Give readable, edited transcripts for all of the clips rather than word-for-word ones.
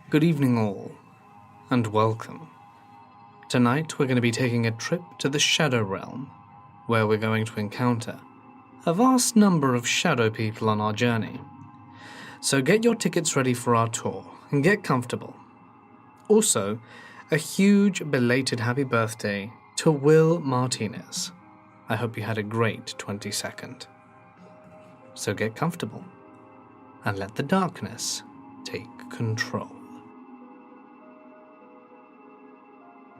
Good evening all, and welcome. Tonight we're going to be taking a trip to the Shadow Realm, where we're going to encounter a vast number of shadow people on our journey. So get your tickets ready for our tour, and get comfortable. Also, a huge belated happy birthday to Will Martinez. I hope you had a great 22nd. So get comfortable, and let the darkness take control.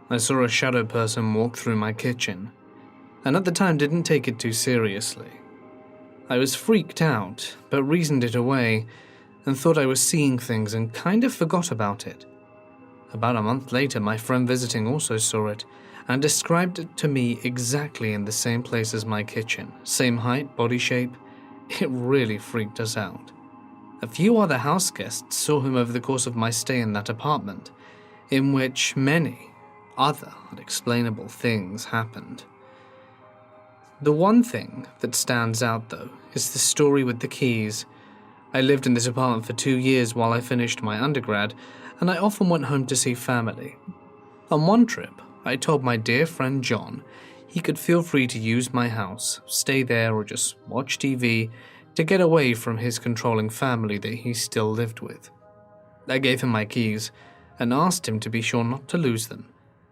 I saw a shadow person walk through my kitchen, and at the time didn't take it too seriously. I was freaked out, but reasoned it away, and thought I was seeing things and kind of forgot about it. About a month later, my friend visiting also saw it, and described it to me exactly in the same place as my kitchen, same height, body shape. It really freaked us out. A few other house guests saw him over the course of my stay in that apartment, in which many other unexplainable things happened. The one thing that stands out, though, is the story with the keys. I lived in this apartment for 2 years while I finished my undergrad, and I often went home to see family. On one trip, I told my dear friend John he could feel free to use my house, stay there, or just watch TV to get away from his controlling family that he still lived with. I gave him my keys and asked him to be sure not to lose them,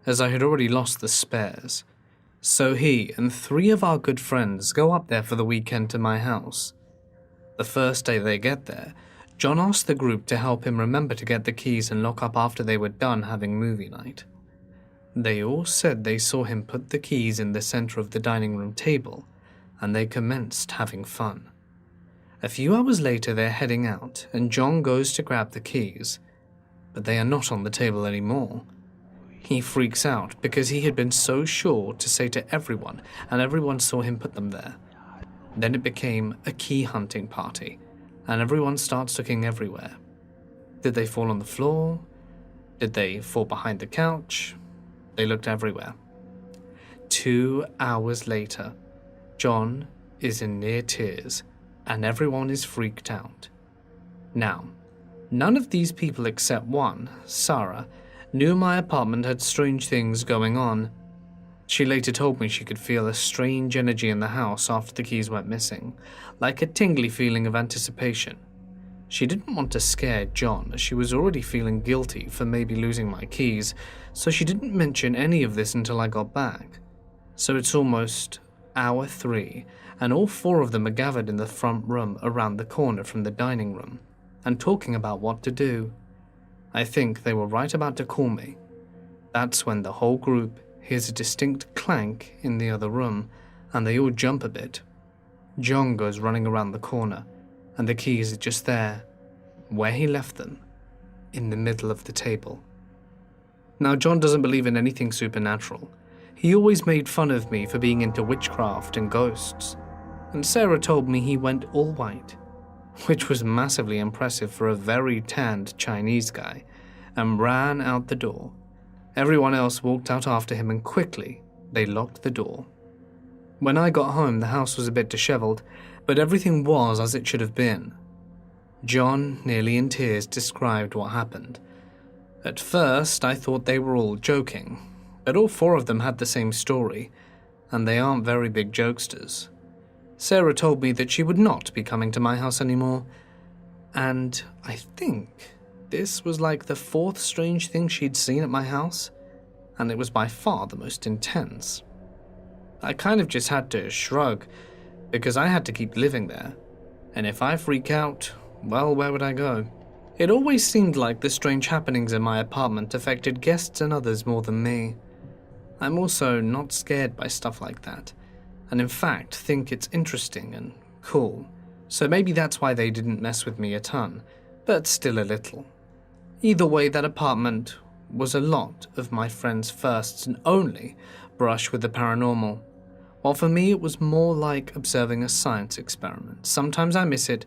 as I had already lost the spares. So he and 3 of our good friends go up there for the weekend to my house. The first day they get there, John asked the group to help him remember to get the keys and lock up after they were done having movie night. They all said they saw him put the keys in the center of the dining room table, and they commenced having fun. A few hours later they're heading out, and John goes to grab the keys, but they are not on the table anymore. He freaks out because he had been so sure to say to everyone, and everyone saw him put them there. Then it became a key hunting party, and everyone starts looking everywhere. Did they fall on the floor? Did they fall behind the couch? They looked everywhere. 2 hours later, John is in near tears, and everyone is freaked out. Now, none of these people except one, Sarah, knew my apartment had strange things going on. She later told me she could feel a strange energy in the house after the keys went missing, like a tingly feeling of anticipation. She didn't want to scare John, as she was already feeling guilty for maybe losing my keys, so she didn't mention any of this until I got back. So it's almost hour 3, and all 4 of them are gathered in the front room around the corner from the dining room, and talking about what to do. I think they were right about to call me. That's when the whole group hears a distinct clank in the other room, and they all jump a bit. John goes running around the corner, and the keys are just there, where he left them, in the middle of the table. Now, John doesn't believe in anything supernatural. He always made fun of me for being into witchcraft and ghosts, and Sarah told me he went all white, which was massively impressive for a very tanned Chinese guy, and ran out the door. Everyone else walked out after him, and quickly they locked the door. When I got home, the house was a bit disheveled, but everything was as it should have been. John, nearly in tears, described what happened. At first, I thought they were all joking, but all 4 of them had the same story, and they aren't very big jokesters. Sarah told me that she would not be coming to my house anymore, and I think this was like the 4th strange thing she'd seen at my house, and it was by far the most intense. I kind of just had to shrug, because I had to keep living there, and if I freak out, well, where would I go? It always seemed like the strange happenings in my apartment affected guests and others more than me. I'm also not scared by stuff like that, and in fact think it's interesting and cool, so maybe that's why they didn't mess with me a ton, but still a little. Either way, that apartment was a lot of my friends' firsts and only brush with the paranormal, while for me it was more like observing a science experiment. Sometimes I miss it,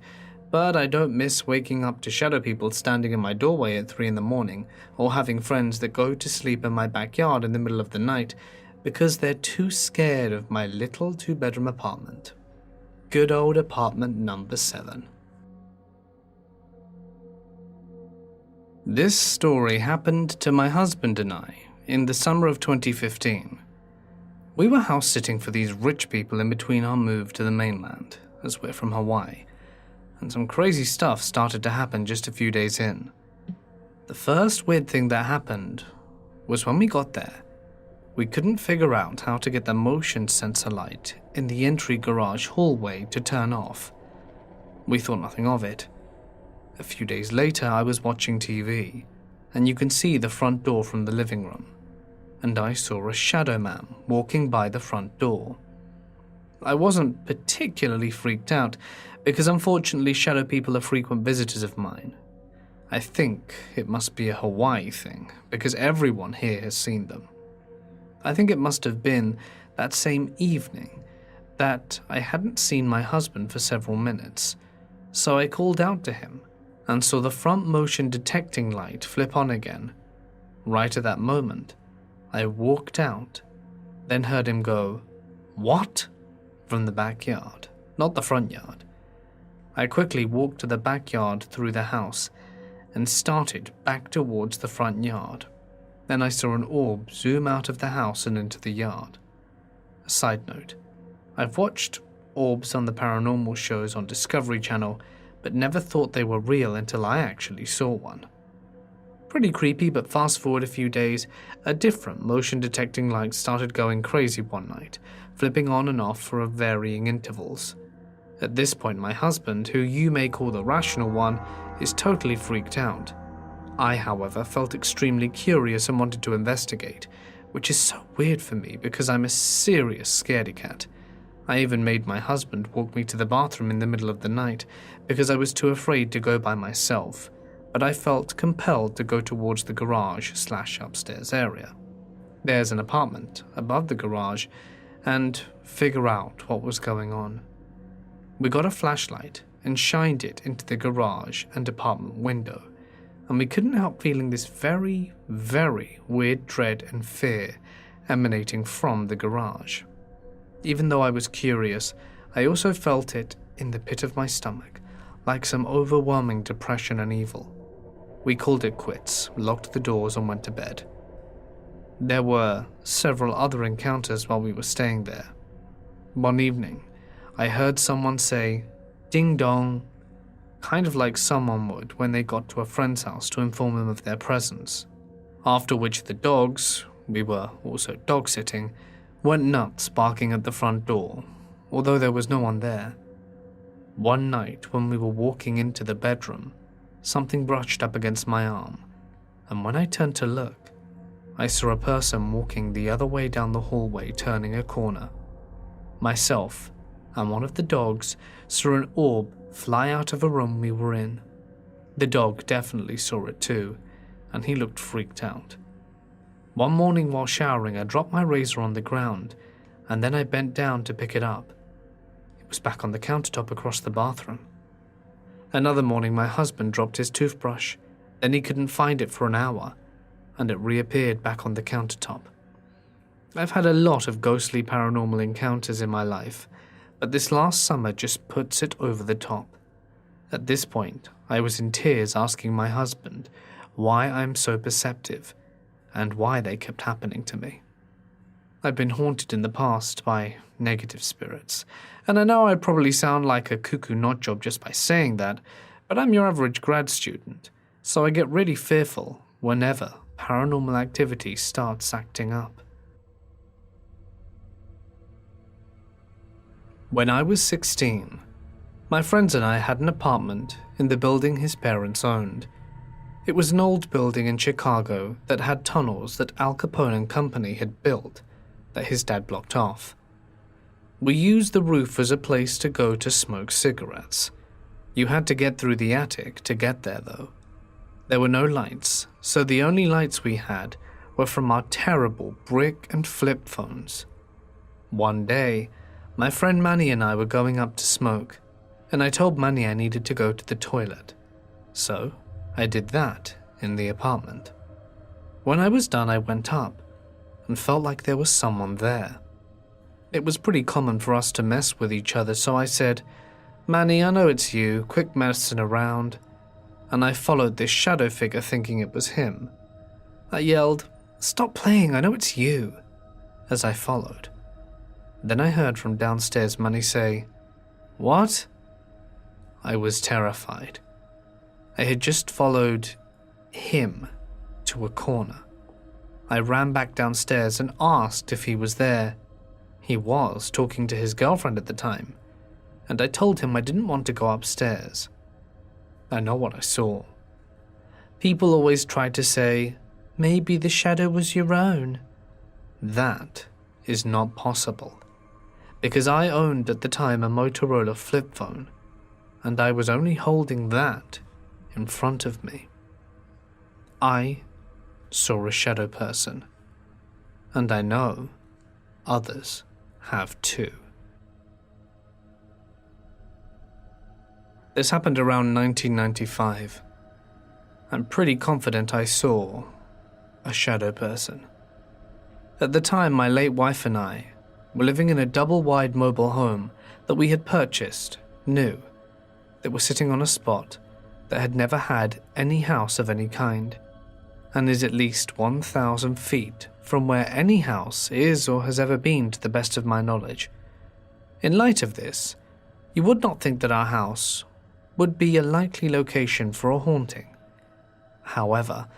but I don't miss waking up to shadow people standing in my doorway at 3 in the morning, or having friends that go to sleep in my backyard in the middle of the night because they're too scared of my little 2-bedroom apartment. Good old apartment number 7. This story happened to my husband and I in the summer of 2015. We were house sitting for these rich people in between our move to the mainland, as we're from Hawaii, and some crazy stuff started to happen just a few days in. The first weird thing that happened was when we got there, we couldn't figure out how to get the motion sensor light in the entry garage hallway to turn off. We thought nothing of it. A few days later, I was watching TV, and you can see the front door from the living room, and I saw a shadow man walking by the front door. I wasn't particularly freaked out, because unfortunately shadow people are frequent visitors of mine. I think it must be a Hawaii thing, because everyone here has seen them. I think it must have been that same evening that I hadn't seen my husband for several minutes, so I called out to him and saw the front motion detecting light flip on again. Right at that moment, I walked out, then heard him go, "What?" from the backyard, not the front yard. I quickly walked to the backyard through the house and started back towards the front yard. Then I saw an orb zoom out of the house and into the yard. A side note, I've watched orbs on the paranormal shows on Discovery Channel, but never thought they were real until I actually saw one. Pretty creepy, but fast forward a few days, a different motion detecting light started going crazy one night, flipping on and off for varying intervals. At this point, my husband, who you may call the rational one, is totally freaked out. I, however, felt extremely curious and wanted to investigate, which is so weird for me because I'm a serious scaredy cat. I even made my husband walk me to the bathroom in the middle of the night because I was too afraid to go by myself, but I felt compelled to go towards the garage/upstairs area. There's an apartment above the garage, and figure out what was going on. We got a flashlight and shined it into the garage and apartment window, and we couldn't help feeling this very, very weird dread and fear emanating from the garage. Even though I was curious, I also felt it in the pit of my stomach, like some overwhelming depression and evil. We called it quits, locked the doors, and went to bed. There were several other encounters while we were staying there. One evening, I heard someone say, "Ding dong," kind of like someone would when they got to a friend's house to inform them of their presence. After which the dogs, we were also dog sitting, went nuts barking at the front door, although there was no one there. One night when we were walking into the bedroom, something brushed up against my arm, and when I turned to look, I saw a person walking the other way down the hallway turning a corner. Myself and one of the dogs saw an orb fly out of a room we were in. The dog definitely saw it too, and he looked freaked out. One morning while showering, I dropped my razor on the ground, and then I bent down to pick it up. It was back on the countertop across the bathroom. Another morning, my husband dropped his toothbrush, then he couldn't find it for an hour, and it reappeared back on the countertop. I've had a lot of ghostly paranormal encounters in my life, but this last summer just puts it over the top. At this point, I was in tears asking my husband why I'm so perceptive and why they kept happening to me. I've been haunted in the past by negative spirits, and I know I probably sound like a cuckoo nutjob just by saying that, but I'm your average grad student, so I get really fearful whenever paranormal activity starts acting up. When I was 16, my friends and I had an apartment in the building his parents owned. It was an old building in Chicago that had tunnels that Al Capone and company had built that his dad blocked off. We used the roof as a place to go to smoke cigarettes. You had to get through the attic to get there though. There were no lights, so the only lights we had were from our terrible brick and flip phones. One day, my friend Manny and I were going up to smoke, and I told Manny I needed to go to the toilet. So, I did that in the apartment. When I was done, I went up and felt like there was someone there. It was pretty common for us to mess with each other, so I said, "Manny, I know it's you, quick messing around." and I followed this shadow figure thinking it was him. I yelled, "Stop playing, I know it's you," as I followed. Then I heard from downstairs Manny say, "What?" I was terrified. I had just followed him to a corner. I ran back downstairs and asked if he was there. He was talking to his girlfriend at the time, and I told him I didn't want to go upstairs. I know what I saw. People always tried to say, maybe the shadow was your own. That is not possible, because I owned at the time a Motorola flip phone, and I was only holding that in front of me. I saw a shadow person, and I know others have too. This happened around 1995. I'm pretty confident I saw a shadow person. At the time, my late wife and I were living in a double-wide mobile home that we had purchased, new, that was sitting on a spot that had never had any house of any kind, and is at least 1,000 feet from where any house is or has ever been to the best of my knowledge. In light of this, you would not think that our house would be a likely location for a haunting. However,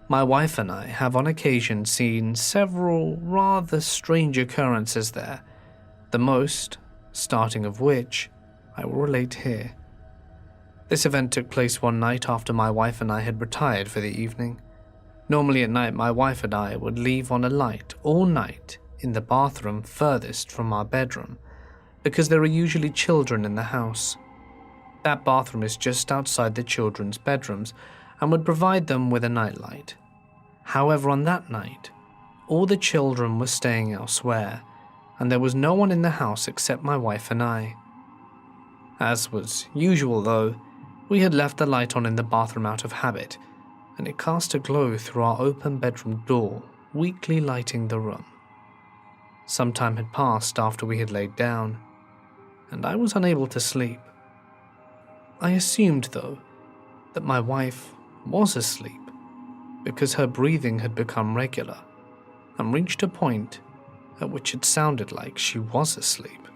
my wife and I have on occasion seen several rather strange occurrences there, the most, starting of which, I will relate here. This event took place one night after my wife and I had retired for the evening. Normally at night, my wife and I would leave on a light all night in the bathroom furthest from our bedroom, because there are usually children in the house. That bathroom is just outside the children's bedrooms and would provide them with a nightlight. However, on that night, all the children were staying elsewhere, and there was no one in the house except my wife and I. As was usual though, we had left the light on in the bathroom out of habit, and it cast a glow through our open bedroom door, weakly lighting the room. Some time had passed after we had laid down, and I was unable to sleep. I assumed, though, that my wife was asleep, because her breathing had become regular and reached a point at which it sounded like she was asleep.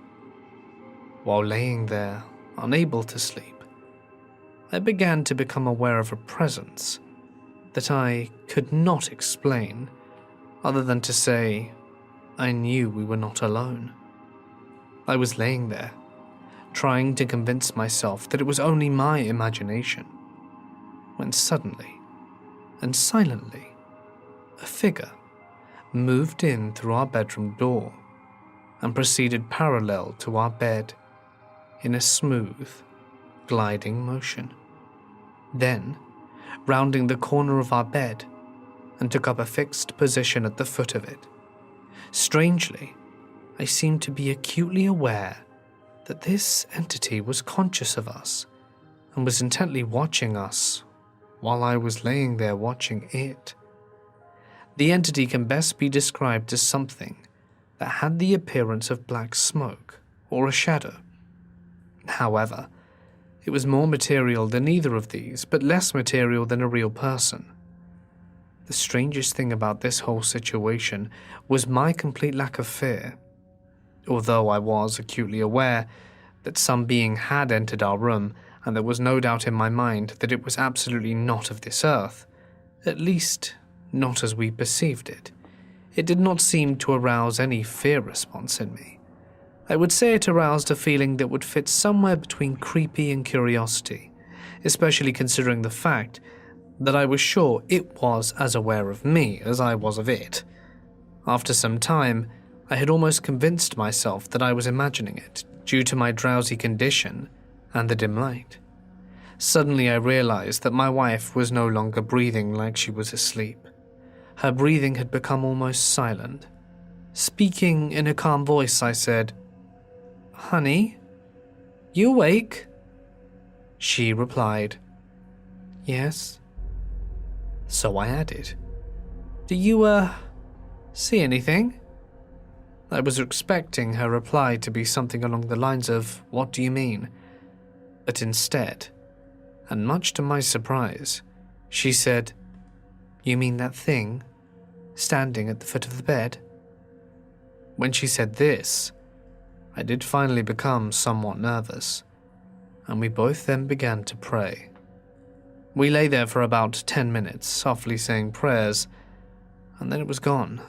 While laying there, unable to sleep, I began to become aware of a presence that I could not explain, other than to say I knew we were not alone. I was laying there, trying to convince myself that it was only my imagination, when suddenly and silently, a figure moved in through our bedroom door and proceeded parallel to our bed in a smooth, gliding motion. Then, rounding the corner of our bed, and took up a fixed position at the foot of it. Strangely, I seemed to be acutely aware that this entity was conscious of us and was intently watching us while I was laying there watching it. The entity can best be described as something that had the appearance of black smoke or a shadow. However, it was more material than either of these, but less material than a real person. The strangest thing about this whole situation was my complete lack of fear. Although I was acutely aware that some being had entered our room, and there was no doubt in my mind that it was absolutely not of this earth, at least not as we perceived it, it did not seem to arouse any fear response in me. I would say it aroused a feeling that would fit somewhere between creepy and curiosity, especially considering the fact that I was sure it was as aware of me as I was of it. After some time, I had almost convinced myself that I was imagining it, due to my drowsy condition and the dim light. Suddenly I realized that my wife was no longer breathing like she was asleep. Her breathing had become almost silent. Speaking in a calm voice, I said, "Honey, you awake?" She replied, "Yes." So I added, "Do you, see anything?" I was expecting her reply to be something along the lines of, "What do you mean?" But instead, and much to my surprise, she said, "You mean that thing standing at the foot of the bed?" When she said this, I did finally become somewhat nervous, and we both then began to pray. We lay there for about 10 minutes, softly saying prayers, and then it was gone.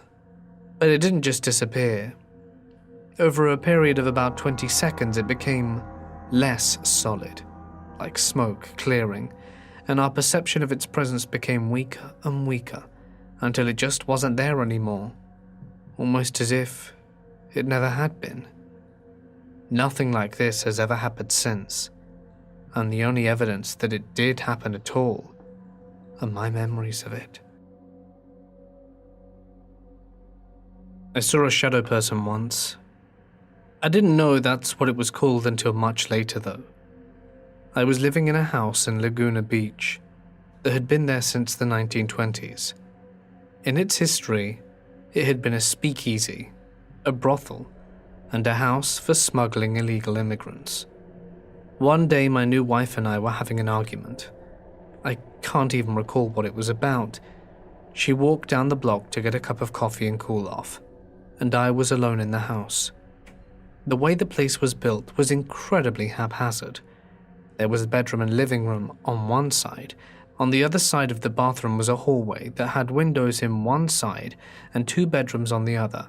But it didn't just disappear. Over a period of about 20 seconds, it became less solid, like smoke clearing, and our perception of its presence became weaker and weaker until it just wasn't there anymore, almost as if it never had been. Nothing like this has ever happened since, and the only evidence that it did happen at all are my memories of it. I saw a shadow person once. I didn't know that's what it was called until much later though. I was living in a house in Laguna Beach that had been there since the 1920s. In its history, it had been a speakeasy, a brothel, and a house for smuggling illegal immigrants. One day my new wife and I were having an argument. I can't even recall what it was about. She walked down the block to get a cup of coffee and cool off, and I was alone in the house. The way the place was built was incredibly haphazard. There was a bedroom and living room on one side. On the other side of the bathroom was a hallway that had windows in one side and 2 bedrooms on the other.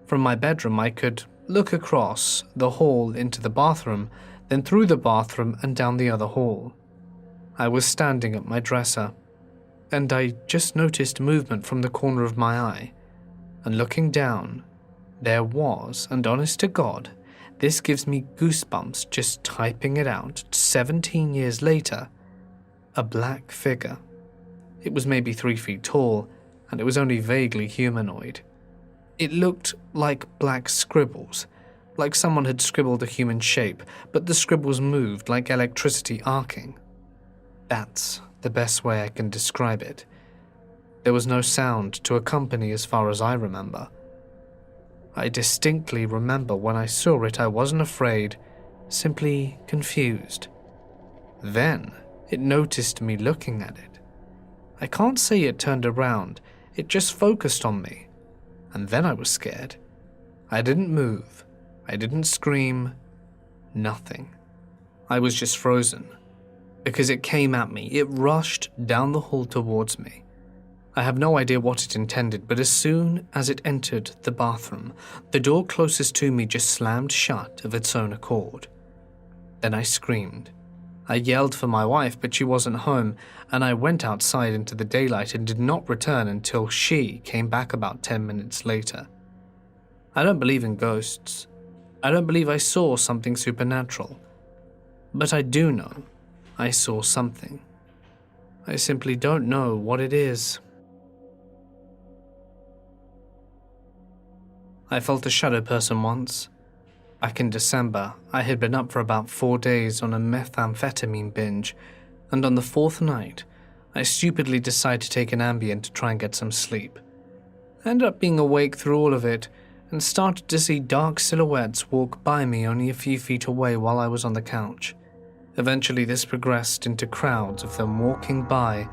From my bedroom, I could look across the hall into the bathroom, then through the bathroom and down the other hall. I was standing at my dresser, and I just noticed movement from the corner of my eye, and looking down, there was, and honest to God, this gives me goosebumps just typing it out 17 years later, a black figure. It was maybe 3 feet tall, and it was only vaguely humanoid. It looked like black scribbles, like someone had scribbled a human shape, but the scribbles moved like electricity arcing. That's the best way I can describe it. There was no sound to accompany as far as I remember. I distinctly remember when I saw it, I wasn't afraid, simply confused. Then it noticed me looking at it. I can't say it turned around, it just focused on me. And then I was scared. I didn't move. I didn't scream. Nothing. I was just frozen. Because it came at me. It rushed down the hall towards me. I have no idea what it intended, but as soon as it entered the bathroom, the door closest to me just slammed shut of its own accord. Then I screamed. I yelled for my wife, but she wasn't home, and I went outside into the daylight and did not return until she came back about 10 minutes later. I don't believe in ghosts. I don't believe I saw something supernatural. But I do know I saw something. I simply don't know what it is. I felt a shadow person once. Back in December, I had been up for about 4 days on a methamphetamine binge, and on the 4th night, I stupidly decided to take an Ambien to try and get some sleep. I ended up being awake through all of it, and started to see dark silhouettes walk by me only a few feet away while I was on the couch. Eventually this progressed into crowds of them walking by,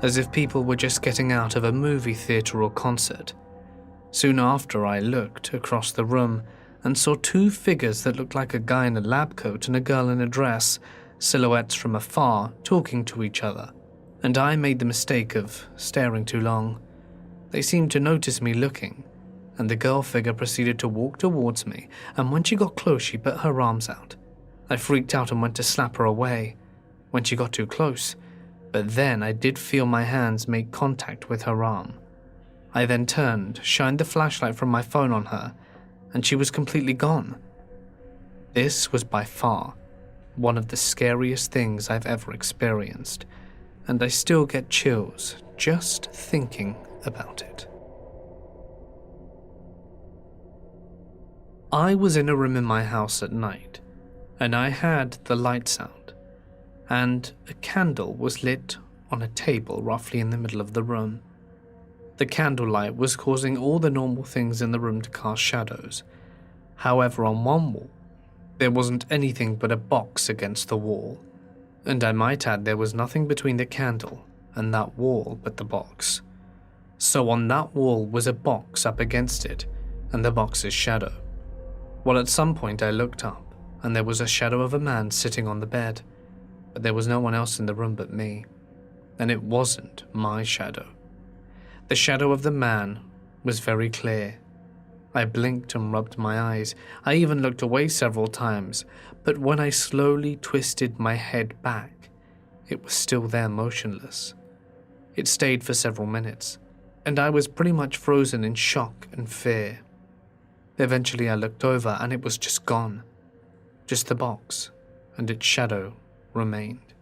as if people were just getting out of a movie theater or concert. Soon after, I looked across the room and saw 2 figures that looked like a guy in a lab coat and a girl in a dress, silhouettes from afar, talking to each other, and I made the mistake of staring too long. They seemed to notice me looking, and the girl figure proceeded to walk towards me, and when she got close, she put her arms out. I freaked out and went to slap her away when she got too close, but then I did feel my hands make contact with her arm. I then turned, shined the flashlight from my phone on her, and she was completely gone. This was by far one of the scariest things I've ever experienced, and I still get chills just thinking about it. I was in a room in my house at night, and I had the lights out, and a candle was lit on a table roughly in the middle of the room. The candlelight was causing all the normal things in the room to cast shadows. However, on one wall, there wasn't anything but a box against the wall. And I might add there was nothing between the candle and that wall but the box. So on that wall was a box up against it, and the box's shadow. Well, at some point I looked up, and there was a shadow of a man sitting on the bed, but there was no one else in the room but me. And it wasn't my shadow. The shadow of the man was very clear. I blinked and rubbed my eyes. I even looked away several times, but when I slowly twisted my head back, it was still there motionless. It stayed for several minutes, and I was pretty much frozen in shock and fear. Eventually I looked over and it was just gone. Just the box, and its shadow remained.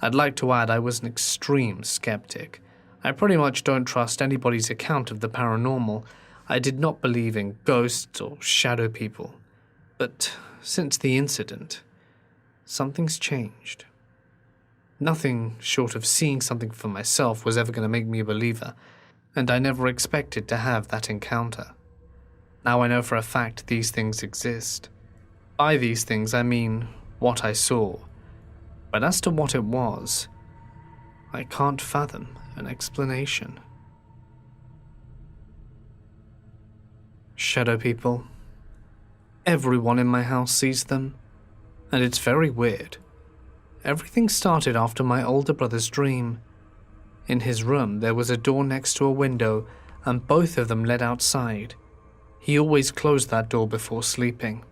I'd like to add I was an extreme skeptic. I pretty much don't trust anybody's account of the paranormal. I did not believe in ghosts or shadow people. But since the incident, something's changed. Nothing short of seeing something for myself was ever going to make me a believer, and I never expected to have that encounter. Now I know for a fact these things exist. By these things I mean what I saw. But as to what it was, I can't fathom an explanation. Shadow people. Everyone in my house sees them, and it's very weird. Everything started after my older brother's dream. In his room, there was a door next to a window, and both of them led outside. He always closed that door before sleeping.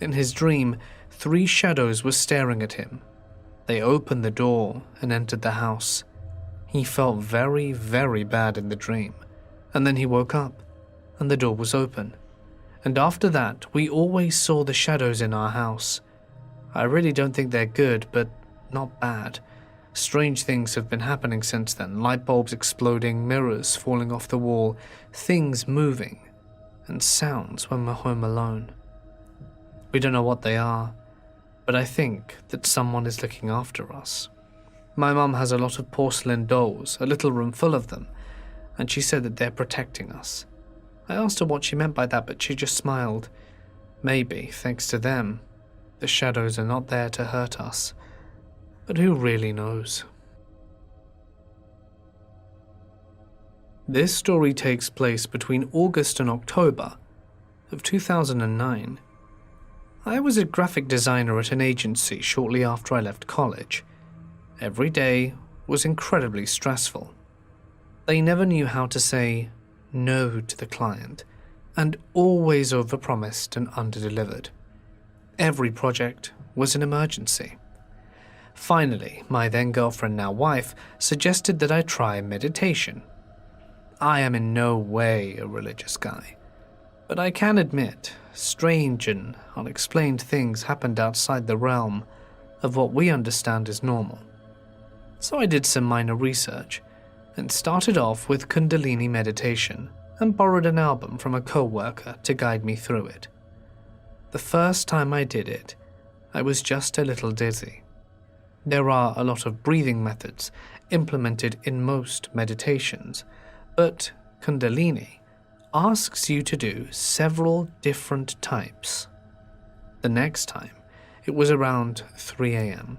In his dream, 3 shadows were staring at him. They opened the door and entered the house. He felt very, very bad in the dream, and then he woke up, and the door was open. And after that, we always saw the shadows in our house. I really don't think they're good, but not bad. Strange things have been happening since then. Light bulbs exploding, mirrors falling off the wall, things moving, and sounds when we're home alone. We don't know what they are, but I think that someone is looking after us. My mum has a lot of porcelain dolls, a little room full of them, and she said that they're protecting us. I asked her what she meant by that, but she just smiled. Maybe, thanks to them, the shadows are not there to hurt us. But who really knows? This story takes place between August and October of 2009. I was a graphic designer at an agency shortly after I left college. Every day was incredibly stressful. They never knew how to say no to the client, and always overpromised and underdelivered. Every project was an emergency. Finally, my then girlfriend, now wife, suggested that I try meditation. I am in no way a religious guy, but I can admit strange and unexplained things happened outside the realm of what we understand as normal. So I did some minor research and started off with Kundalini meditation and borrowed an album from a co-worker to guide me through it. The first time I did it, I was just a little dizzy. There are a lot of breathing methods implemented in most meditations, but Kundalini asks you to do several different types. The next time, it was around 3 a.m.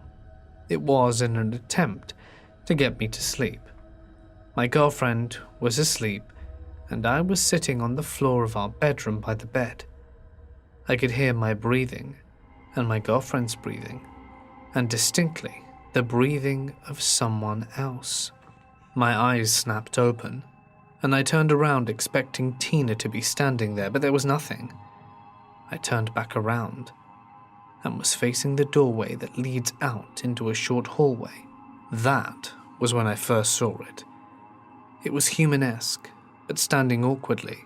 It was in an attempt to get me to sleep. My girlfriend was asleep, and I was sitting on the floor of our bedroom by the bed. I could hear my breathing, and my girlfriend's breathing, and distinctly the breathing of someone else. My eyes snapped open, and I turned around expecting Tina to be standing there, but there was nothing. I turned back around and was facing the doorway that leads out into a short hallway. That was when I first saw it. It was human-esque, but standing awkwardly,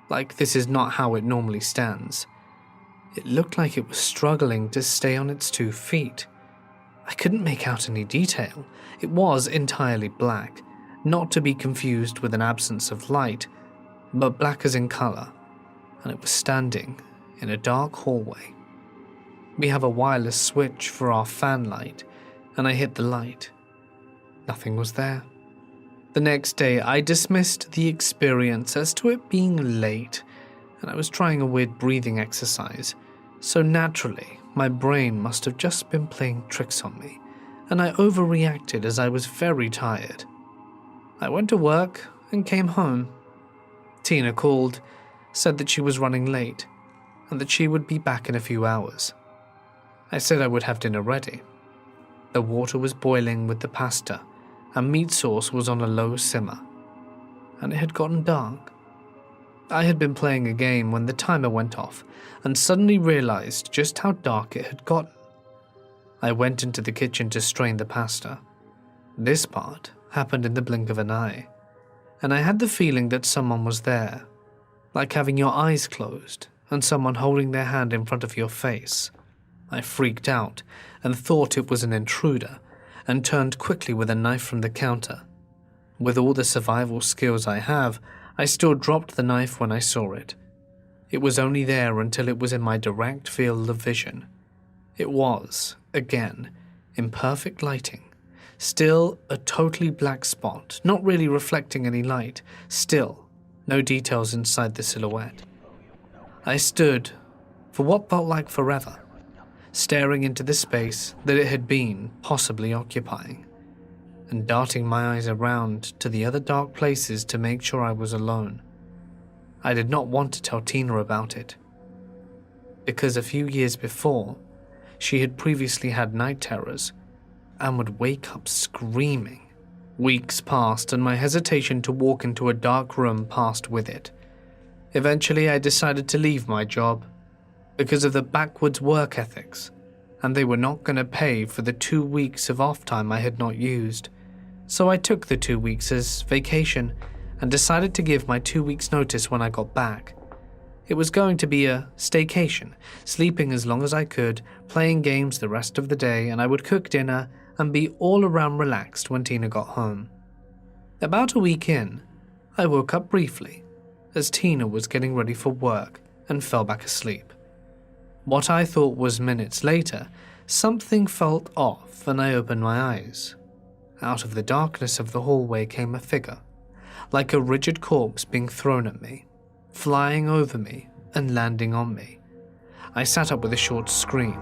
like this is not how it normally stands. It looked like it was struggling to stay on its 2 feet. I couldn't make out any detail. It was entirely black, not to be confused with an absence of light, but black as in color, and it was standing in a dark hallway. We have a wireless switch for our fan light, and I hit the light. Nothing was there. The next day, I dismissed the experience as to it being late, and I was trying a weird breathing exercise, so naturally, my brain must have just been playing tricks on me, and I overreacted as I was very tired. I went to work and came home. Tina called, said that she was running late, and that she would be back in a few hours. I said I would have dinner ready. The water was boiling with the pasta, and meat sauce was on a low simmer, and it had gotten dark. I had been playing a game when the timer went off, and suddenly realized just how dark it had gotten. I went into the kitchen to strain the pasta. This part happened in the blink of an eye, and I had the feeling that someone was there, like having your eyes closed and someone holding their hand in front of your face. I freaked out and thought it was an intruder, and turned quickly with a knife from the counter. With all the survival skills I have, I still dropped the knife when I saw it. It was only there until it was in my direct field of vision. It was, again, in perfect lighting. Still a totally black spot, not really reflecting any light. Still, no details inside the silhouette. I stood for what felt like forever, staring into the space that it had been possibly occupying, and darting my eyes around to the other dark places to make sure I was alone. I did not want to tell Tina about it, because a few years before, she had previously had night terrors and would wake up screaming. Weeks passed and my hesitation to walk into a dark room passed with it. Eventually I decided to leave my job because of the backwards work ethics, and they were not going to pay for the 2 weeks of off time I had not used. So I took the 2 weeks as vacation and decided to give my 2 weeks notice when I got back. It was going to be a staycation, sleeping as long as I could, playing games the rest of the day, and I would cook dinner and be all around relaxed when Tina got home. About a week in, I woke up briefly as Tina was getting ready for work and fell back asleep. What I thought was minutes later, something felt off and I opened my eyes. Out of the darkness of the hallway came a figure, like a rigid corpse being thrown at me, flying over me and landing on me. I sat up with a short scream.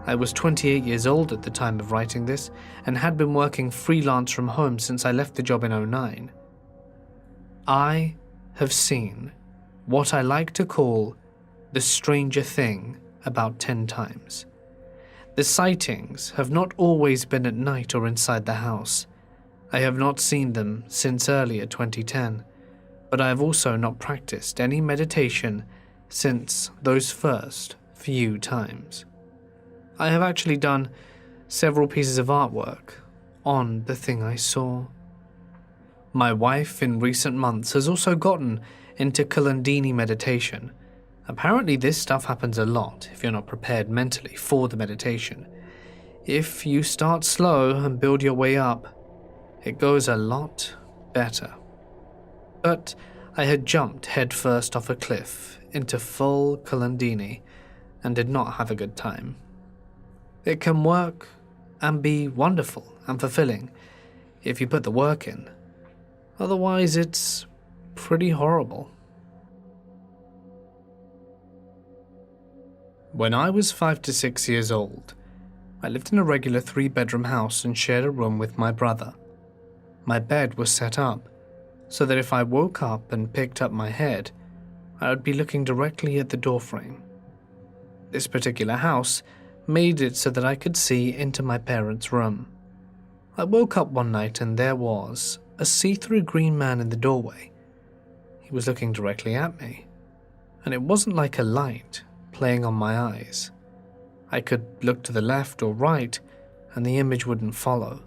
I was 28 years old at the time of writing this and had been working freelance from home since I left the job in 2009. I have seen what I like to call the stranger thing about 10 times. The sightings have not always been at night or inside the house. I have not seen them since earlier 2010, but I have also not practiced any meditation since those first few times. I have actually done several pieces of artwork on the thing I saw. My wife in recent months has also gotten into Kalandini meditation. Apparently this stuff happens a lot if you're not prepared mentally for the meditation. If you start slow and build your way up, it goes a lot better. But I had jumped headfirst off a cliff into full Kalandini and did not have a good time. It can work and be wonderful and fulfilling if you put the work in. Otherwise, it's pretty horrible. When I was 5 to 6 years old, I lived in a regular 3-bedroom house and shared a room with my brother. My bed was set up so that if I woke up and picked up my head, I would be looking directly at the doorframe. This particular house made it so that I could see into my parents' room. I woke up one night and there was a see-through green man in the doorway. He was looking directly at me, and it wasn't like a light playing on my eyes. I could look to the left or right, and the image wouldn't follow.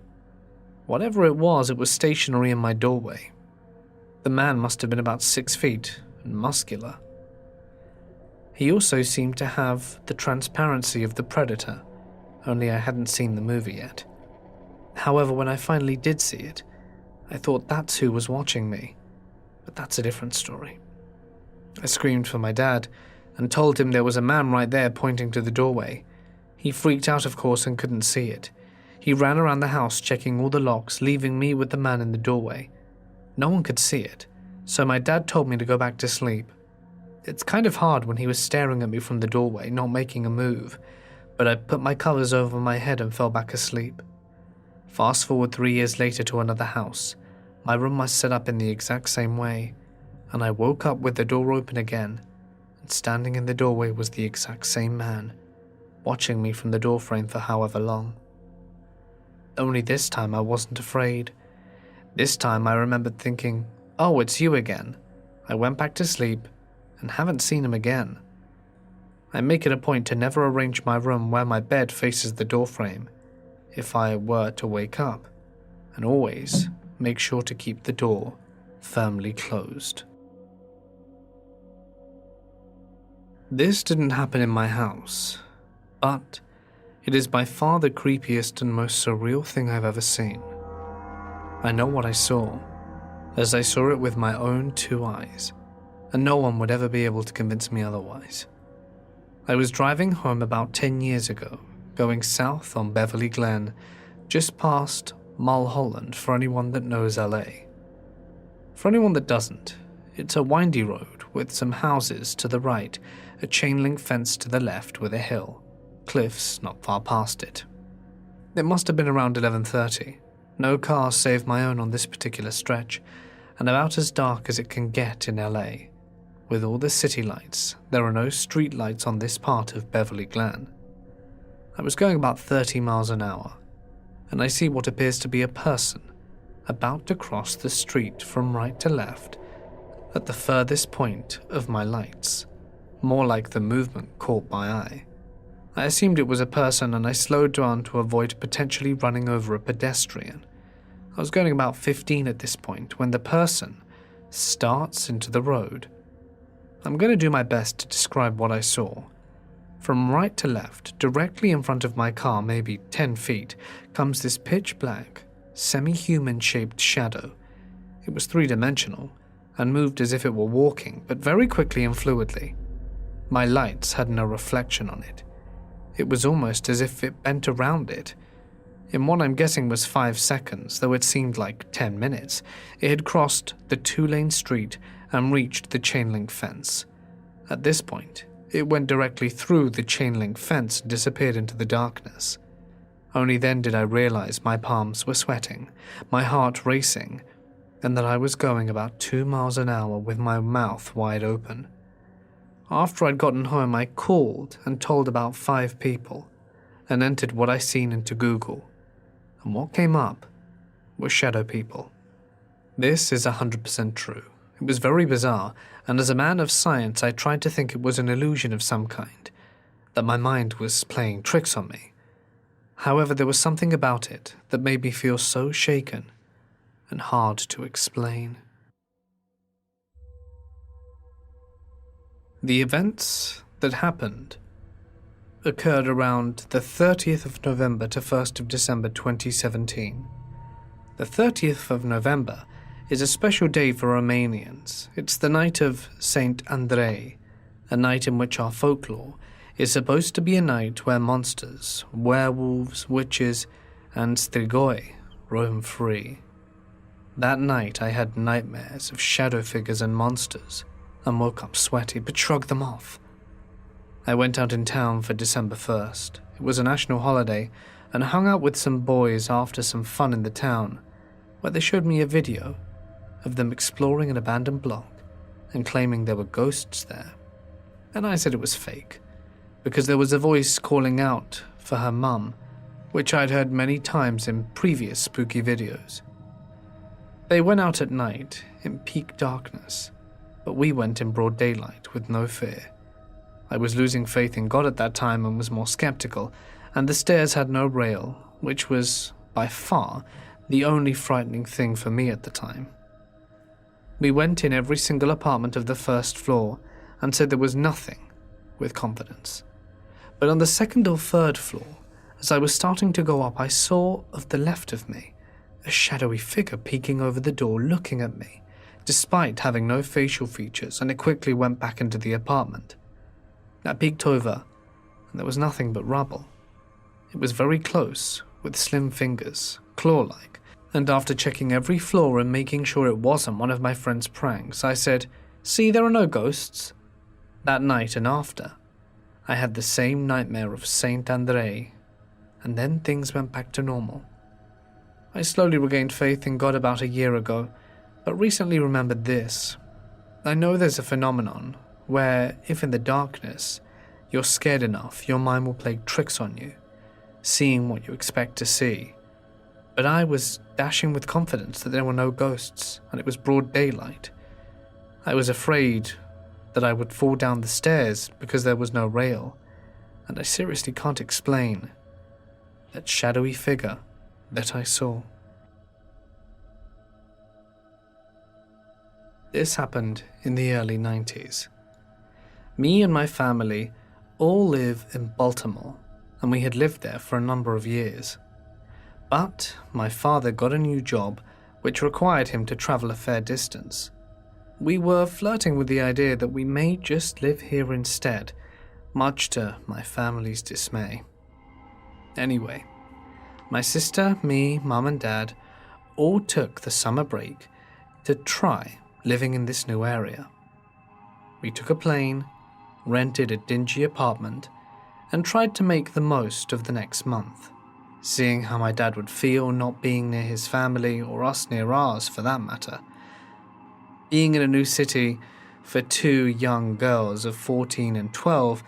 Whatever it was stationary in my doorway. The man must have been about 6 feet and muscular. He also seemed to have the transparency of the Predator, only I hadn't seen the movie yet. However, when I finally did see it, I thought that's who was watching me, but that's a different story. I screamed for my dad and told him there was a man right there pointing to the doorway. He freaked out, of course, and couldn't see it. He ran around the house checking all the locks, leaving me with the man in the doorway. No one could see it, so my dad told me to go back to sleep. It's kind of hard when he was staring at me from the doorway, not making a move, but I put my covers over my head and fell back asleep. Fast forward 3 years later to another house. My room was set up in the exact same way, and I woke up with the door open again, and standing in the doorway was the exact same man, watching me from the doorframe for however long. Only this time I wasn't afraid. This time I remembered thinking, "Oh, it's you again." I went back to sleep and haven't seen him again. I make it a point to never arrange my room where my bed faces the doorframe if I were to wake up, and always make sure to keep the door firmly closed. This didn't happen in my house, but it is by far the creepiest and most surreal thing I've ever seen. I know what I saw, as I saw it with my own 2 eyes, and no one would ever be able to convince me otherwise. I was driving home about 10 years ago, going south on Beverly Glen, just past Mulholland for anyone that knows LA. For anyone that doesn't, it's a windy road with some houses to the right, a chain link fence to the left with a hill, cliffs not far past it. It must have been around 11:30. No cars save my own on this particular stretch, and about as dark as it can get in LA. With all the city lights, there are no street lights on this part of Beverly Glen. I was going about 30 miles an hour, and I see what appears to be a person about to cross the street from right to left at the furthest point of my lights, more like the movement caught my eye. I assumed it was a person and I slowed down to avoid potentially running over a pedestrian. I was going about 15 at this point when the person starts into the road. I'm going to do my best to describe what I saw. From right to left, directly in front of my car, maybe 10 feet, comes this pitch black, semi-human shaped shadow. It was 3-dimensional and moved as if it were walking, but very quickly and fluidly. My lights had no reflection on it. It was almost as if it bent around it. In what I'm guessing was 5 seconds, though it seemed like 10 minutes, it had crossed the 2-lane street and reached the chain-link fence. At this point, it went directly through the chain-link fence and disappeared into the darkness. Only then did I realize my palms were sweating, my heart racing, and that I was going about 2 miles an hour with my mouth wide open. After I'd gotten home, I called and told about 5 people and entered what I seen into Google. And what came up were shadow people. This is 100% true. It was very bizarre, and as a man of science, I tried to think it was an illusion of some kind, that my mind was playing tricks on me. However, there was something about it that made me feel so shaken and hard to explain. The events that happened occurred around the 30th of November to 1st of December 2017. The 30th of November is a special day for Romanians. It's the night of Saint Andrei, a night in which our folklore is supposed to be a night where monsters, werewolves, witches, and strigoi roam free. That night I had nightmares of shadow figures and monsters, and woke up sweaty but shrugged them off. I went out in town for December 1st. It was a national holiday, and hung out with some boys after some fun in the town, where they showed me a video of them exploring an abandoned block and claiming there were ghosts there. And I said it was fake, because there was a voice calling out for her mum, which I'd heard many times in previous spooky videos. They went out at night in peak darkness, but we went in broad daylight with no fear. I was losing faith in God at that time and was more skeptical, and the stairs had no rail, which was, by far, the only frightening thing for me at the time. We went in every single apartment of the first floor and said there was nothing, with confidence. But on the second or third floor, as I was starting to go up, I saw, of the left of me, a shadowy figure peeking over the door looking at me, despite having no facial features, and it quickly went back into the apartment. I peeked over, and there was nothing but rubble. It was very close, with slim fingers, claw-like, and after checking every floor and making sure it wasn't one of my friend's pranks, I said, "See, there are no ghosts." That night and after, I had the same nightmare of Saint Andre, and then things went back to normal. I slowly regained faith in God about a year ago, but recently remembered this. I know there's a phenomenon where, if in the darkness, you're scared enough, your mind will play tricks on you, seeing what you expect to see. But I was dashing with confidence that there were no ghosts, and it was broad daylight. I was afraid that I would fall down the stairs because there was no rail, and I seriously can't explain that shadowy figure that I saw. This happened in the early 90s. Me and my family all live in Baltimore, and we had lived there for a number of years. But my father got a new job which required him to travel a fair distance. We were flirting with the idea that we may just live here instead, much to my family's dismay. Anyway, my sister, me, mum and dad all took the summer break to try living in this new area. We took a plane, rented a dingy apartment, and tried to make the most of the next month, seeing how my dad would feel not being near his family or us near ours for that matter. Being in a new city for two young girls of 14 and 12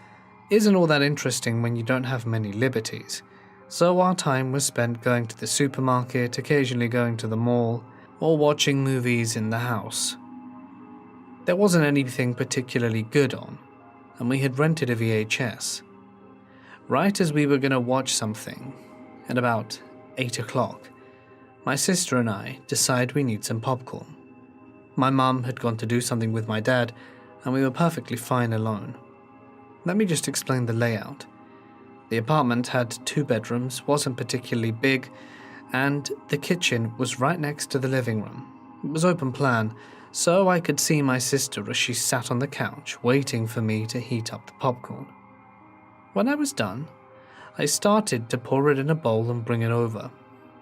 isn't all that interesting when you don't have many liberties, so our time was spent going to the supermarket, occasionally going to the mall, or watching movies in the house. There wasn't anything particularly good on, and we had rented a VHS. Right as we were going to watch something, at about 8 o'clock, my sister and I decide we need some popcorn. My mum had gone to do something with my dad, and we were perfectly fine alone. Let me just explain the layout. The apartment had 2 bedrooms, wasn't particularly big, and the kitchen was right next to the living room. It was open plan, so I could see my sister as she sat on the couch waiting for me to heat up the popcorn. When I was done, I started to pour it in a bowl and bring it over.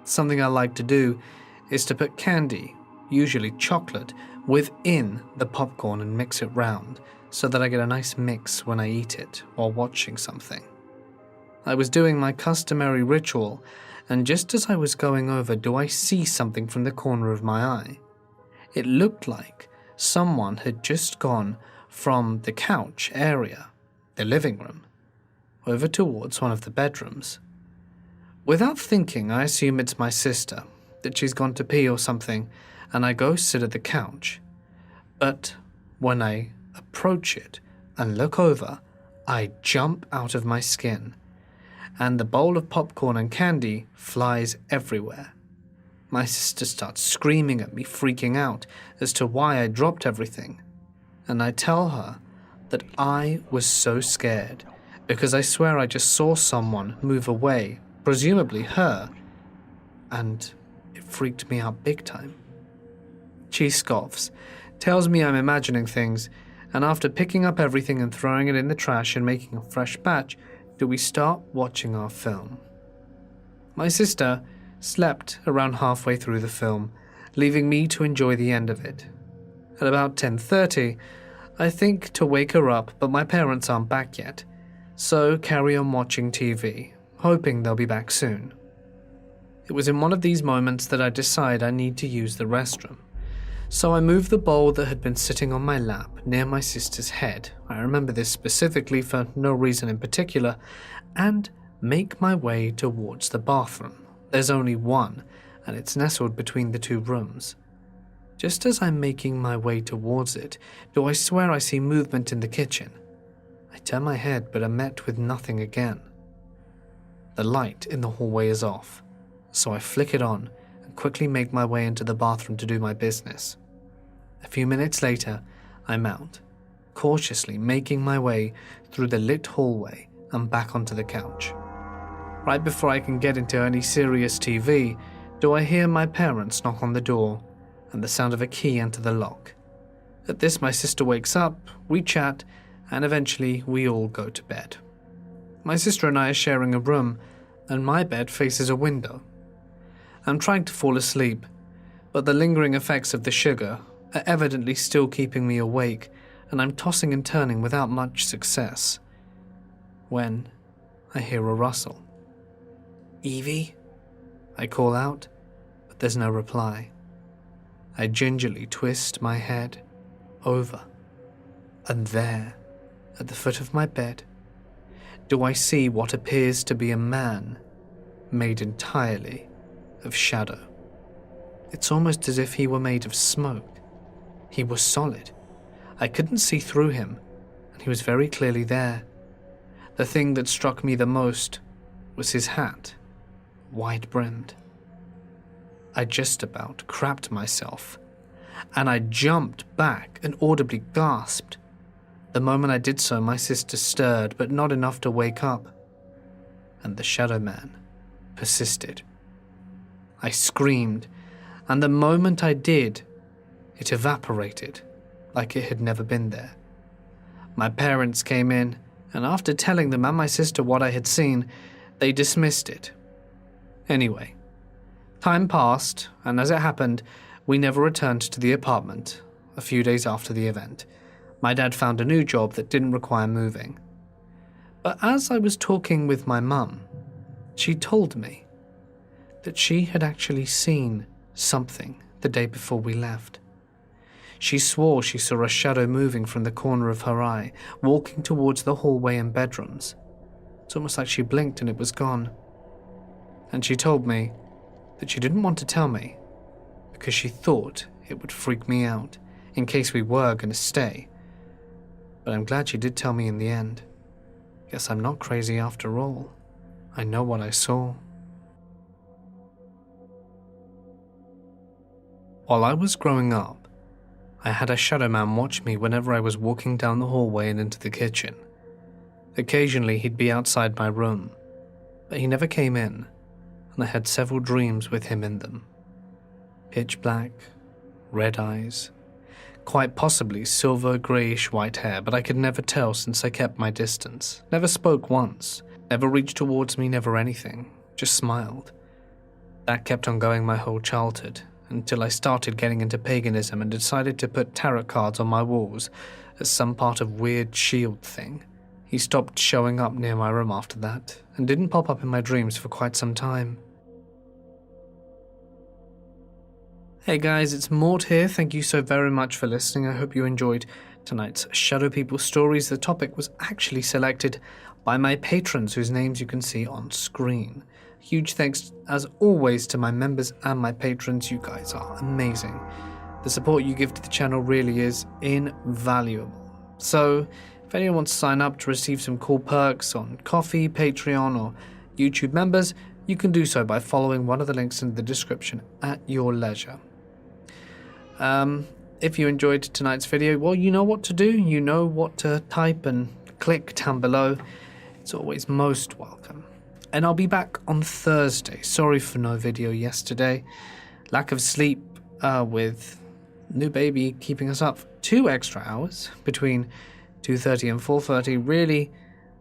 Something I like to do is to put candy, usually chocolate, within the popcorn and mix it round so that I get a nice mix when I eat it while watching something. I was doing my customary ritual, and just as I was going over, do I see something from the corner of my eye. It looked like someone had just gone from the couch area, the living room, over towards one of the bedrooms. Without thinking, I assume it's my sister, that she's gone to pee or something, and I go sit at the couch. But when I approach it and look over, I jump out of my skin, and the bowl of popcorn and candy flies everywhere. My sister starts screaming at me, freaking out as to why I dropped everything, and I tell her that I was so scared because I swear I just saw someone move away, presumably her, and it freaked me out big time. She scoffs, tells me I'm imagining things, and after picking up everything and throwing it in the trash and making a fresh batch, do we start watching our film. My sister slept around halfway through the film, leaving me to enjoy the end of it. At about 10:30, I think to wake her up, but my parents aren't back yet, so carry on watching TV, hoping they'll be back soon. It was in one of these moments that I decide I need to use the restroom. So I move the bowl that had been sitting on my lap near my sister's head, I remember this specifically for no reason in particular, and make my way towards the bathroom. There's only one, and it's nestled between the 2 rooms. Just as I'm making my way towards it, do I swear I see movement in the kitchen. I turn my head, but am met with nothing again. The light in the hallway is off, so I flick it on and quickly make my way into the bathroom to do my business. A few minutes later, I'm out, cautiously making my way through the lit hallway and back onto the couch. Right before I can get into any serious TV, do I hear my parents knock on the door and the sound of a key enter the lock. At this, my sister wakes up, we chat, and eventually we all go to bed. My sister and I are sharing a room, and my bed faces a window. I'm trying to fall asleep, but the lingering effects of the sugar are evidently still keeping me awake, and I'm tossing and turning without much success. when I hear a rustle. "Evie?" I call out, but there's no reply. I gingerly twist my head over, and there, at the foot of my bed, do I see what appears to be a man made entirely of shadow. It's almost as if he were made of smoke. He was solid. I couldn't see through him, and he was very clearly there. The thing that struck me the most was his hat, wide-brimmed. I just about crapped myself, and I jumped back and audibly gasped. The moment I did so, my sister stirred, but not enough to wake up, and the shadow man persisted. I screamed, and the moment I did, it evaporated like it had never been there. My parents came in, and after telling them and my sister what I had seen, they dismissed it. Anyway, time passed, and as it happened, we never returned to the apartment. A few days after the event, my dad found a new job that didn't require moving. But as I was talking with my mum, she told me that she had actually seen something the day before we left. She swore she saw a shadow moving from the corner of her eye, walking towards the hallway and bedrooms. It's almost like she blinked and it was gone. And she told me that she didn't want to tell me because she thought it would freak me out in case we were going to stay. But I'm glad she did tell me in the end. Guess I'm not crazy after all. I know what I saw. While I was growing up, I had a shadow man watch me whenever I was walking down the hallway and into the kitchen. Occasionally he'd be outside my room, but he never came in, and I had several dreams with him in them. Pitch black, red eyes, quite possibly silver greyish white hair, but I could never tell since I kept my distance. Never spoke once, never reached towards me, never anything, just smiled. That kept on going my whole childhood, until I started getting into paganism and decided to put tarot cards on my walls as some part of weird shield thing. He stopped showing up near my room after that, and didn't pop up in my dreams for quite some time. Hey guys, it's Mort here. Thank you so very much for listening. I hope you enjoyed tonight's Shadow People stories. The topic was actually selected by my patrons, whose names you can see on screen. Huge thanks, as always, to my members and my patrons. You guys are amazing. The support you give to the channel really is invaluable. So, if anyone wants to sign up to receive some cool perks on Ko-fi, Patreon, or YouTube members, you can do so by following one of the links in the description at your leisure. If you enjoyed tonight's video, well, you know what to do. You know what to type and click down below. It's always most welcome. And I'll be back on Thursday. Sorry for no video yesterday. Lack of sleep with new baby keeping us up for 2 extra hours between 2:30 and 4:30 really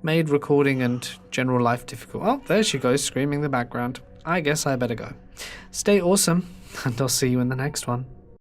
made recording and general life difficult. Oh, there she goes, screaming in the background. I guess I better go. Stay awesome, and I'll see you in the next one.